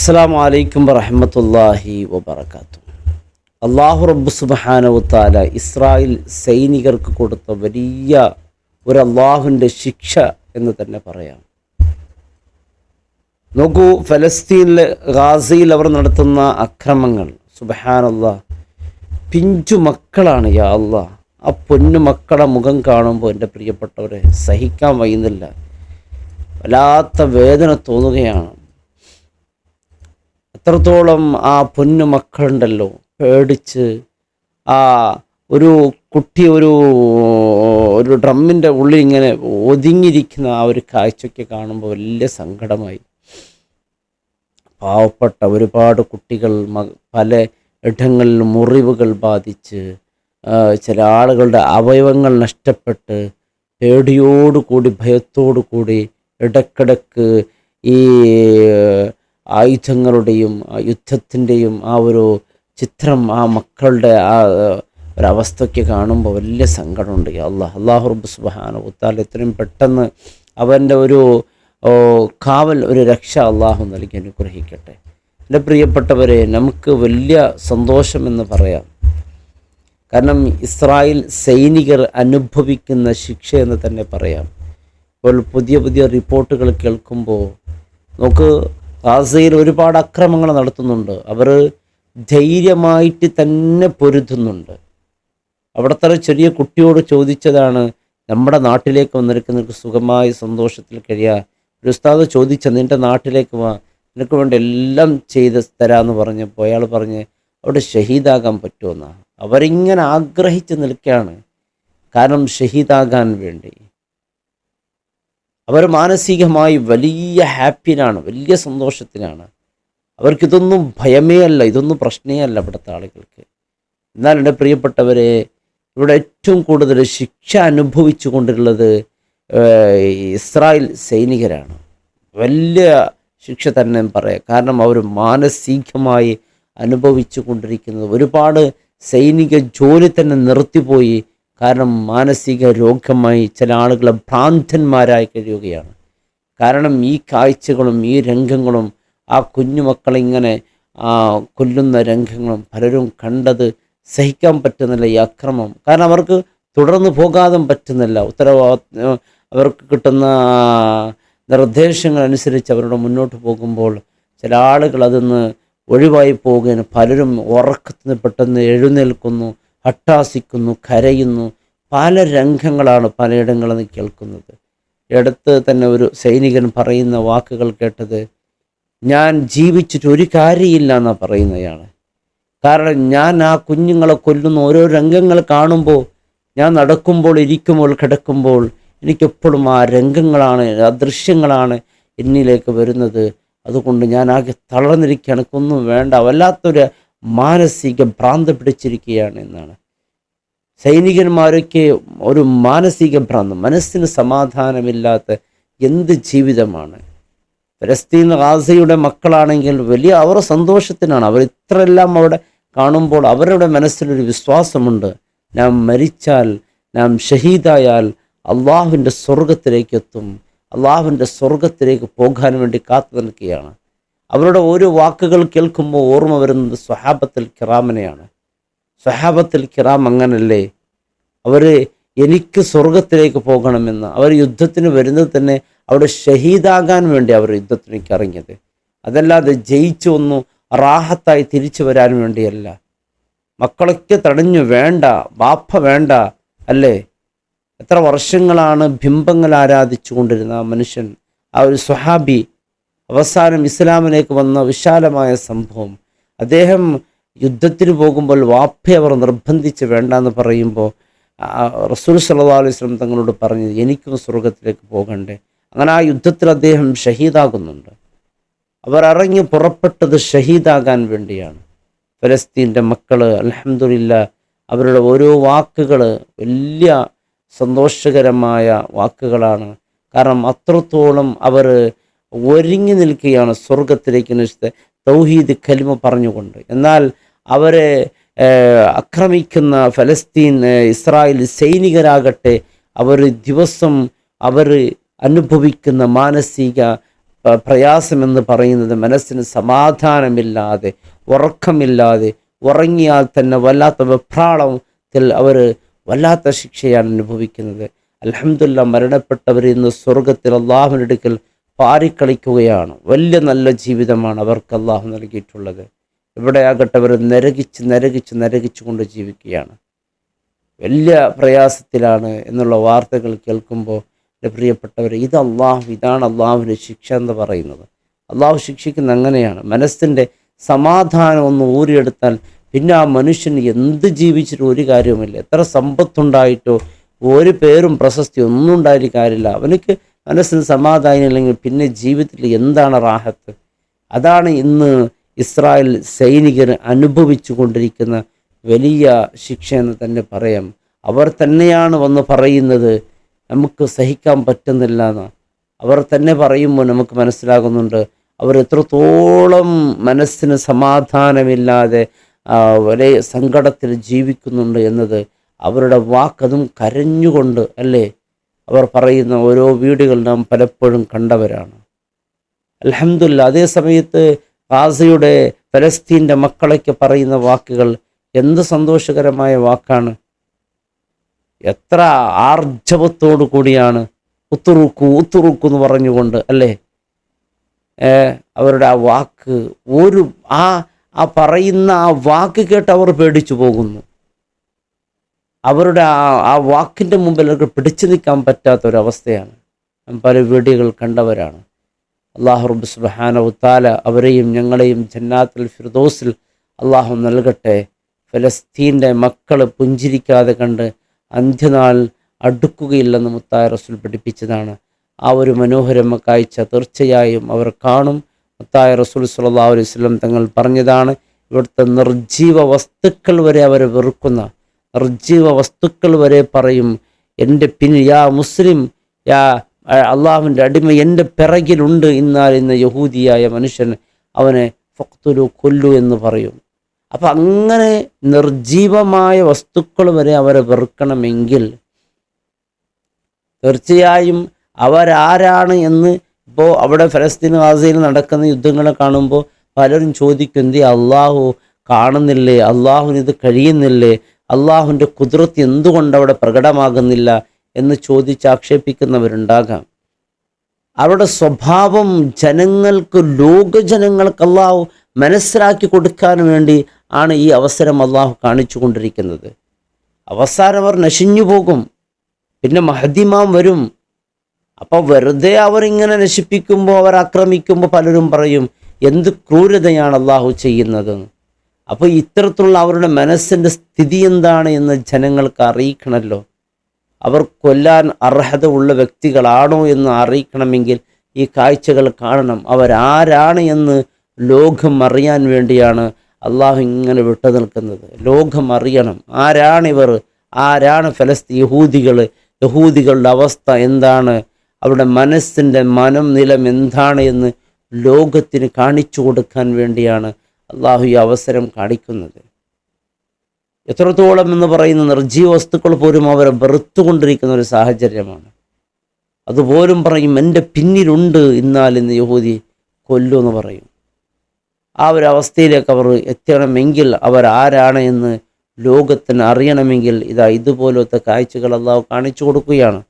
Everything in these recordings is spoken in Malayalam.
അസ്സലാമു അലൈക്കും വറഹ്മത്തുള്ളാഹി വബറകാതുഹു. അല്ലാഹു റബ്ബ് സുബ്ഹാനഹു വതആല ഇസ്രായേൽ സൈനികർക്ക് കൊടുത്ത വലിയ ഒരു അള്ളാഹുവിൻ്റെ ശിക്ഷ എന്ന് തന്നെ പറയാം. നോക്കൂ, ഫലസ്തീനിലെ ഗാസയിൽ അവർ നടത്തുന്ന അക്രമങ്ങൾ, സുബ്ഹാനല്ലാഹ്, പിഞ്ചു മക്കളാണ്. യാ അല്ലാഹ്, ആ പൊന്നു മക്കളുടെ മുഖം കാണുമ്പോൾ എൻ്റെ പ്രിയപ്പെട്ടവരെ സഹിക്കാൻ വയ്യുന്നില്ല, വല്ലാത്ത വേദന തോന്നുകയാണ്. എത്രത്തോളം ആ പൊന്നു മക്കളുണ്ടല്ലോ പേടിച്ച് ആ ഒരു കുട്ടി ഒരു ഡ്രമ്മിൻ്റെ ഉള്ളിൽ ഇങ്ങനെ ഒതുങ്ങിയിരിക്കുന്ന ആ ഒരു കാഴ്ചയ്ക്ക് കാണുമ്പോൾ വലിയ സങ്കടമായി. പാവപ്പെട്ട ഒരുപാട് കുട്ടികൾ പല ഇടങ്ങളിൽ മുറിവുകൾ ബാധിച്ച്, ചില ആളുകളുടെ അവയവങ്ങൾ നഷ്ടപ്പെട്ട് പേടിയോടുകൂടി ഭയത്തോടുകൂടി ഇടക്കിടക്ക് ഈ ആയുധങ്ങളുടെയും യുദ്ധത്തിൻ്റെയും ആ ഒരു ചിത്രം ആ മക്കളുടെ ആ ഒരവസ്ഥയ്ക്ക് കാണുമ്പോൾ വലിയ സങ്കടമുണ്ട്. അല്ലാഹു റബ്ബ് സുബ്ഹാനഹു വതആല എത്രയും പെട്ടെന്ന് അവൻ്റെ ഒരു കാവൽ, ഒരു രക്ഷ അള്ളാഹു നൽകി അനുഗ്രഹിക്കട്ടെ. എൻ്റെ പ്രിയപ്പെട്ടവരെ, നമുക്ക് വലിയ സന്തോഷമെന്ന് പറയാം. കാരണം ഇസ്രായേൽ സൈനികർ അനുഭവിക്കുന്ന ശിക്ഷയെന്ന് തന്നെ പറയാം. ഇപ്പോൾ പുതിയ പുതിയ റിപ്പോർട്ടുകൾ കേൾക്കുമ്പോൾ നമുക്ക് ഗാസയിൽ ഒരുപാട് അക്രമങ്ങൾ നടത്തുന്നുണ്ട്. അവർ ധൈര്യമായിട്ട് തന്നെ പൊരുതുന്നുണ്ട്. അവിടുത്തെ ചെറിയ കുട്ടിയോട് ചോദിച്ചതാണ്, നമ്മുടെ നാട്ടിലേക്ക് വന്നിരിക്കുന്ന നിനക്ക് സുഖമായി സന്തോഷത്തിൽ കഴിയാ. ഒരു ഉസ്താദ് ചോദിച്ച, നിൻ്റെ നാട്ടിലേക്ക് വാ, നിനക്ക് വേണ്ടി എല്ലാം ചെയ്ത് തരാമെന്ന് പറഞ്ഞപ്പോൾ അയാൾ പറഞ്ഞ് അവിടെ ഷഹീദാകാൻ പറ്റുമെന്നാണ്. അവരിങ്ങനെ ആഗ്രഹിച്ച് നിൽക്കുകയാണ്, കാരണം ഷഹീദാകാൻ വേണ്ടി. അവർ മാനസികമായി വലിയ ഹാപ്പിയിലാണ്, വലിയ സന്തോഷത്തിലാണ്. അവർക്കിതൊന്നും ഭയമേ അല്ല, ഇതൊന്നും പ്രശ്നമേ അല്ല ഇവിടുത്തെ ആളുകൾക്ക്. എന്നാൽ എൻ്റെ പ്രിയപ്പെട്ടവരെ, ഇവിടെ ഏറ്റവും കൂടുതൽ ശിക്ഷ അനുഭവിച്ചു കൊണ്ടുള്ളത് ഇസ്രായേൽ സൈനികരാണ്. വലിയ ശിക്ഷ തന്നെ പറയാം. കാരണം അവർ മാനസികമായി അനുഭവിച്ചു കൊണ്ടിരിക്കുന്നത്, ഒരുപാട് സൈനിക ജോലി തന്നെ നിർത്തിപ്പോയി. കാരണം മാനസിക രോഗമായി ചില ആളുകൾ ഭ്രാന്തന്മാരായി കഴിയുകയാണ്. കാരണം ഈ കാഴ്ചകളും ഈ രംഗങ്ങളും, ആ കുഞ്ഞുമക്കളിങ്ങനെ കൊല്ലുന്ന രംഗങ്ങളും പലരും കണ്ടത് സഹിക്കാൻ പറ്റുന്നില്ല, ഈ അക്രമം. കാരണം അവർക്ക് തുടർന്ന് പോകാതും പറ്റുന്നില്ല. അവർക്ക് കിട്ടുന്ന നിർദ്ദേശങ്ങൾ അനുസരിച്ച് അവരുടെ മുന്നോട്ട് പോകുമ്പോൾ ചില ആളുകൾ അതിന്ന് ഒഴിവായി പോവുകയാണ്. പലരും ഉറക്കത്തിന് പെട്ടെന്ന് എഴുന്നേൽക്കുന്നു, ഹട്ടാസിക്കുന്നു, കരയുന്നു. പല രംഗങ്ങളാണ് പലയിടങ്ങളിൽ നിന്ന് കേൾക്കുന്നത്. അടുത്ത് തന്നെ ഒരു സൈനികൻ പറയുന്ന വാക്കുകൾ കേട്ടത്, ഞാൻ ജീവിച്ചിട്ട് ഒരു കാര്യമില്ല എന്നാണ് പറയുന്നതാണ്. കാരണം ഞാൻ ആ കുഞ്ഞുങ്ങളെ കൊല്ലുന്ന ഓരോ രംഗങ്ങൾ കാണുമ്പോൾ, ഞാൻ നടക്കുമ്പോൾ, ഇരിക്കുമ്പോൾ, കിടക്കുമ്പോൾ എനിക്കെപ്പോഴും ആ രംഗങ്ങളാണ്, ആ ദൃശ്യങ്ങളാണ് എന്നിലേക്ക് വരുന്നത്. അതുകൊണ്ട് ഞാൻ ആകെ തളർന്നിരിക്കുകയാണ്, എനിക്കൊന്നും വേണ്ട, വല്ലാത്തൊരു മാനസിക ഭ്രാന്ത് പിടിച്ചിരിക്കുകയാണ് എന്നാണ്. സൈനികന്മാരൊക്കെ ഒരു മാനസിക ഭ്രാന്ത്, മനസ്സിന് സമാധാനമില്ലാത്ത എന്ത് ജീവിതമാണ്. ഫലസ്തീൻ ഗാസയുടെ മക്കളാണെങ്കിൽ വലിയ അവർ സന്തോഷത്തിനാണ്. അവർ ഇത്രയെല്ലാം അവിടെ കാണുമ്പോൾ അവരുടെ മനസ്സിലൊരു വിശ്വാസമുണ്ട്, നാം മരിച്ചാൽ, നാം ഷഹീദായാൽ അള്ളാഹുവിൻ്റെ സ്വർഗത്തിലേക്ക് എത്തും, അള്ളാഹുവിൻ്റെ സ്വർഗത്തിലേക്ക് പോകാൻ വേണ്ടി കാത്തു നിൽക്കുകയാണ്. അവരുടെ ഓരോ വാക്കുകൾ കേൾക്കുമ്പോൾ ഓർമ്മ വരുന്നത് സ്വഹാബത്തുൽ കിറാമിനെയാണ്. സ്വഹാബത്തുൽ കിറാം അങ്ങനല്ലേ, അവർ എനിക്ക് സ്വർഗത്തിലേക്ക് പോകണമെന്ന്, അവർ യുദ്ധത്തിന് വരുന്നത് തന്നെ അവിടെ ഷഹീദാകാൻ വേണ്ടി അവർ യുദ്ധത്തിലേക്ക് ഇറങ്ങിയത്. അതല്ലാതെ ജയിച്ചു ഒന്നു റാഹത്തായി തിരിച്ചു വരാൻ വേണ്ടിയല്ല. മക്കളൊക്കെ തടഞ്ഞു, വേണ്ട ബാപ്പ വേണ്ട, അല്ലേ? എത്ര വർഷങ്ങളാണ് ബിംബങ്ങൾ ആരാധിച്ചു കൊണ്ടിരുന്ന ആ മനുഷ്യൻ, ആ ഒരു സ്വഹാബി, അവസാനം ഇസ്ലാമിലേക്ക് വന്ന വിശാലമായ സംഭവം. അദ്ദേഹം യുദ്ധത്തിന് പോകുമ്പോൾ വാപ്പയെ അവർ നിർബന്ധിച്ച് വേണ്ടെന്ന് പറയുമ്പോൾ റസൂൽ സല്ലല്ലാഹു അലൈഹി വസല്ലം തങ്ങളോട് പറഞ്ഞു, എനിക്കും സ്വർഗത്തിലേക്ക് പോകണ്ടേ. അങ്ങനെ ആ യുദ്ധത്തിൽ അദ്ദേഹം ഷഹീദാകുന്നുണ്ട്. അവർ ഇറങ്ങി പുറപ്പെട്ടത് ഷഹീദാകാൻ വേണ്ടിയാണ്. ഫലസ്തീൻ്റെ മക്കൾ അൽഹംദുലില്ലാഹ്, അവരുടെ ഓരോ വാക്കുകൾ വലിയ സന്തോഷകരമായ വാക്കുകളാണ്. കാരണം അത്രത്തോളം അവർ ഒരുങ്ങി നിൽക്കുകയാണ് സ്വർഗത്തിലേക്ക് തൗഹീദ് കലിമ പറഞ്ഞുകൊണ്ട്. എന്നാൽ അവരെ ആക്രമിക്കുന്ന ഫലസ്തീൻ ഇസ്രായേൽ സൈനികരാകട്ടെ, അവർ ദിവസം അവർ അനുഭവിക്കുന്ന മാനസിക പ്രയാസമെന്ന് പറയുന്നത് മനസ്സിന് സമാധാനമില്ലാതെ, ഉറക്കമില്ലാതെ, ഉറങ്ങിയാൽ തന്നെ വല്ലാത്ത വെപ്രാളത്തിൽ അവർ വല്ലാത്ത ശിക്ഷയാണ് അനുഭവിക്കുന്നത്. അൽഹംദുലില്ലാഹ്, മരണപ്പെട്ടവർ ഇന്ന് സ്വർഗത്തിൽ അള്ളാഹുവിൻ്റെ അടുക്കൽ പാറിക്കളിക്കുകയാണ്. വലിയ നല്ല ജീവിതമാണ് അവർക്ക് അള്ളാഹു നൽകിയിട്ടുള്ളത്. ഇവിടെയാകട്ടെ അവർ നരകിച്ച് കൊണ്ട് ജീവിക്കുകയാണ്. വലിയ പ്രയാസത്തിലാണ് എന്നുള്ള വാർത്തകൾ കേൾക്കുമ്പോൾ എൻ്റെ പ്രിയപ്പെട്ടവർ, ഇതാണ് അള്ളാഹുവിൻ്റെ ശിക്ഷ എന്ന് പറയുന്നത്. അള്ളാഹു ശിക്ഷിക്കുന്ന അങ്ങനെയാണ്. മനസ്സിൻ്റെ സമാധാനം ഒന്ന് ഊരിയെടുത്താൽ പിന്നെ ആ മനുഷ്യന് എന്ത് ജീവിച്ചിട്ട് ഒരു കാര്യവുമില്ല. എത്ര സമ്പത്തുണ്ടായിട്ടോ ഒരു പേരും പ്രശസ്തി ഒന്നും ഉണ്ടായിട്ട് കാര്യമില്ല. അവനക്ക് മനസ്സിന് സമാധാനം ഇല്ലെങ്കിൽ പിന്നെ ജീവിതത്തിൽ എന്താണ് റാഹത്ത്? അതാണ് ഇന്ന് ഇസ്രായേൽ സൈനികർ അനുഭവിച്ചു കൊണ്ടിരിക്കുന്ന വലിയ ശിക്ഷ എന്ന് തന്നെ പറയാം. അവർ തന്നെയാണ് വന്ന് പറയുന്നത് നമുക്ക് സഹിക്കാൻ പറ്റുന്നില്ല എന്ന്. അവർ തന്നെ പറയുമ്പോൾ നമുക്ക് മനസ്സിലാകുന്നുണ്ട് അവർ എത്രത്തോളം മനസ്സിന് സമാധാനമില്ലാതെ വലിയ സങ്കടത്തിൽ ജീവിക്കുന്നുണ്ട് എന്നത്. അവരുടെ വാക്കതും കരഞ്ഞുകൊണ്ട് അല്ലേ അവർ പറയുന്ന ഓരോ വീഡിയോകൾ നാം പലപ്പോഴും കണ്ടവരാണ്. അൽഹംദുലില്ലാഹ്, അതേ സമയത്ത് ഗാസയുടെ ഫലസ്തീൻ്റെ മക്കളൊക്കെ പറയുന്ന വാക്കുകൾ എന്ത് സന്തോഷകരമായ വാക്കാണ്. എത്ര ആർജവത്തോടു കൂടിയാണ് ഉത്തുറുക്കു എന്ന് പറഞ്ഞുകൊണ്ട് അല്ലേ അവരുടെ ആ വാക്ക്, ആ പറയുന്ന ആ വാക്ക് കേട്ട് അവർ പേടിച്ചു പോകുന്നു. അവരുടെ ആ വാക്കിൻ്റെ മുമ്പിൽ അവർക്ക് പിടിച്ചു നിൽക്കാൻ പറ്റാത്തൊരവസ്ഥയാണ്. പല വീഡിയോകൾ കണ്ടവരാണ്. അല്ലാഹു റബ്ബ് സുബ്ഹാനഹു തആല അവരെയും ഞങ്ങളെയും ജന്നാത്തുൽ ഫിർദൗസിൽ അള്ളാഹു നൽകട്ടെ. ഫലസ്തീൻ്റെ മക്കൾ പുഞ്ചിരിക്കാതെ കണ്ട് അന്ത്യനാൾ അടുക്കുകയില്ലെന്ന് മുത്തായ റസൂൽ പഠിപ്പിച്ചതാണ്. ആ ഒരു മനോഹരമ കാഴ്ച തീർച്ചയായും അവർ കാണും. മുത്തായ റസൂൽ സ്വല്ലല്ലാഹു അലൈഹി വസല്ലം തങ്ങൾ പറഞ്ഞതാണ്, ഇവിടുത്തെ നിർജീവ വസ്തുക്കൾ വരെ അവരെ വെറുക്കുന്ന നിർജീവ വസ്തുക്കൾ വരെ പറയും, എൻ്റെ യാ മുസ്ലിം, യാ അള്ളാഹുവിൻ്റെ അടിമ എൻ്റെ പിറകിലുണ്ട്, ഇന്ന യഹൂദിയായ മനുഷ്യൻ, അവനെ ഫഖ്തുലു കൊല്ലു എന്ന് പറയും. അപ്പം അങ്ങനെ നിർജീവമായ വസ്തുക്കൾ വരെ അവരെ വെറുക്കണമെങ്കിൽ തീർച്ചയായും അവരാരാണ് എന്ന് ഇപ്പോൾ അവിടെ ഫലസ്തീൻ ഗാസയിൽ നടക്കുന്ന യുദ്ധങ്ങളെ കാണുമ്പോൾ പലരും ചോദിക്കും, അള്ളാഹു കാണുന്നില്ലേ, അള്ളാഹുവിന് ഇത് കഴിയുന്നില്ലേ, അള്ളാഹുവിൻ്റെ ഖുദ്റത്ത് എന്തുകൊണ്ട് അവിടെ പ്രകടമാകുന്നില്ല എന്ന് ചോദിച്ച് ആക്ഷേപിക്കുന്നവരുണ്ടാകാം. അവരുടെ സ്വഭാവം ലോകജനങ്ങൾക്ക് അള്ളാഹു മനസ്സിലാക്കി കൊടുക്കാൻ വേണ്ടി ആണ് ഈ അവസരം അള്ളാഹു കാണിച്ചു കൊണ്ടിരിക്കുന്നത്. അവസാനം അവർ നശിഞ്ഞു പോകും, പിന്നെ മഹദിമാം വരും. അപ്പോൾ വെറുതെ അവരിങ്ങനെ നശിപ്പിക്കുമ്പോൾ, അവർ ആക്രമിക്കുമ്പോൾ പലരും പറയും എന്ത് ക്രൂരതയാണ് അള്ളാഹു ചെയ്യുന്നത്. അപ്പോൾ ഇത്തരത്തിലുള്ള അവരുടെ മനസ്സിൻ്റെ സ്ഥിതി എന്താണ് എന്ന് ജനങ്ങൾക്ക് അറിയിക്കണമല്ലോ. അവർ കൊല്ലാൻ അർഹത ഉള്ള വ്യക്തികളാണോ എന്ന് അറിയിക്കണമെങ്കിൽ ഈ കാഴ്ചകൾ കാണണം. അവരാരാണ് എന്ന് ലോകം അറിയാൻ വേണ്ടിയാണ് അള്ളാഹു ഇങ്ങനെ വിട്ടു നിൽക്കുന്നത്. ലോകം അറിയണം ആരാണിവർ, ആരാണ് യഹൂദികളുടെ അവസ്ഥ എന്താണ്, അവരുടെ മനസ്സിൻ്റെ നിലം എന്താണ് എന്ന് ലോകത്തിന് കാണിച്ചു കൊടുക്കാൻ വേണ്ടിയാണ് അള്ളാഹു ഈ അവസരം കാണിക്കുന്നത്. എത്രത്തോളം എന്ന് പറയുന്ന നിർജീവ വസ്തുക്കൾ പോലും അവരെ വെറുത്തുകൊണ്ടിരിക്കുന്ന ഒരു സാഹചര്യമാണ്. അതുപോലും പറയും എൻ്റെ പിന്നിലുണ്ട്, ഇന്ന് യഹൂദി കൊല്ലു എന്ന് പറയും. ആ ഒരു അവസ്ഥയിലേക്ക് അവർ എത്തണമെങ്കിൽ അവരാരാണ് എന്ന് ലോകത്തിന് അറിയണമെങ്കിൽ ഇതുപോലത്തെ കാഴ്ചകൾ അള്ളാഹു കാണിച്ചു കൊടുക്കുകയാണ്.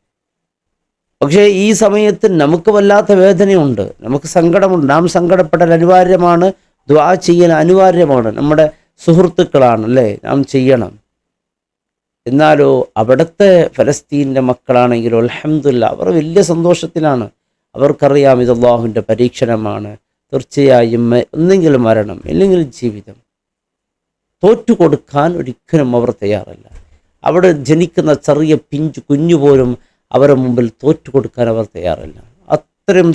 പക്ഷേ ഈ സമയത്ത് നമുക്ക് വല്ലാത്ത വേദനയുണ്ട്, നമുക്ക് സങ്കടമുണ്ട്. നാം സങ്കടപ്പെടൽ അനിവാര്യമാണ്, ദുആ ചെയ്യൽ അനിവാര്യമാണ്, നമ്മുടെ സുഹൃത്തുക്കളാണ് അല്ലേ, നാം ചെയ്യണം. എന്നാലോ അവിടുത്തെ ഫലസ്തീൻ്റെ മക്കളാണെങ്കിലോ അൽഹംദുലില്ലാഹ് അവർ വലിയ സന്തോഷത്തിലാണ്. അവർക്കറിയാം ഇത് അല്ലാഹുവിൻ്റെ പരീക്ഷണമാണ്. തീർച്ചയായും ഒന്നെങ്കിൽ മരണം അല്ലെങ്കിൽ ജീവിതം. തോറ്റുകൊടുക്കാൻ ഒരിക്കലും അവർ തയ്യാറല്ല. അവിടെ ജനിക്കുന്ന ചെറിയ കുഞ്ഞു പോലും അവരുടെ മുമ്പിൽ തോറ്റുകൊടുക്കാൻ അവർ തയ്യാറല്ല. അത്രയും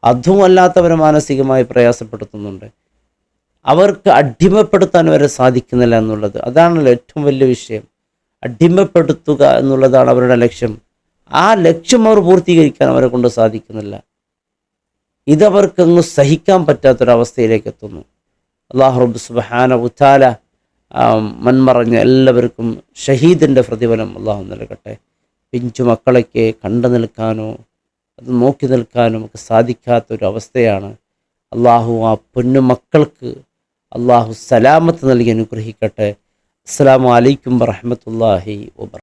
അതുമല്ലാത്തവരെ മാനസികമായി പ്രയാസപ്പെടുത്തുന്നുണ്ട്. അവർക്ക് അടിമപ്പെടുത്താൻ വരെ സാധിക്കുന്നില്ല എന്നുള്ളത്, അതാണല്ലോ ഏറ്റവും വലിയ വിഷയം. അടിമപ്പെടുത്തുക എന്നുള്ളതാണ് അവരുടെ ലക്ഷ്യം. ആ ലക്ഷ്യം അവർ പൂർത്തീകരിക്കാൻ അവരെ കൊണ്ട് സാധിക്കുന്നില്ല. ഇതവർക്കങ്ങ് സഹിക്കാൻ പറ്റാത്തൊരവസ്ഥയിലേക്ക് എത്തുന്നു. അല്ലാഹു റബ്ബ് സുബ്ഹാനഹു തആല മൺമറഞ്ഞ എല്ലാവർക്കും ഷഹീദിൻ്റെ പ്രതിഫലം അള്ളാഹു നൽകട്ടെ. പിഞ്ചു മക്കളൊക്കെ കണ്ടു നിൽക്കാനോ അത് നോക്കി നിൽക്കാൻ നമുക്ക് സാധിക്കാത്തൊരവസ്ഥയാണ്. അള്ളാഹു ആ പൊന്നു മക്കൾക്ക് അള്ളാഹു സലാമത്ത് നൽകി അനുഗ്രഹിക്കട്ടെ. അസ്സലാമു അലൈക്കും വറഹ്മത്തുള്ളാഹി വബറകാതുഹു.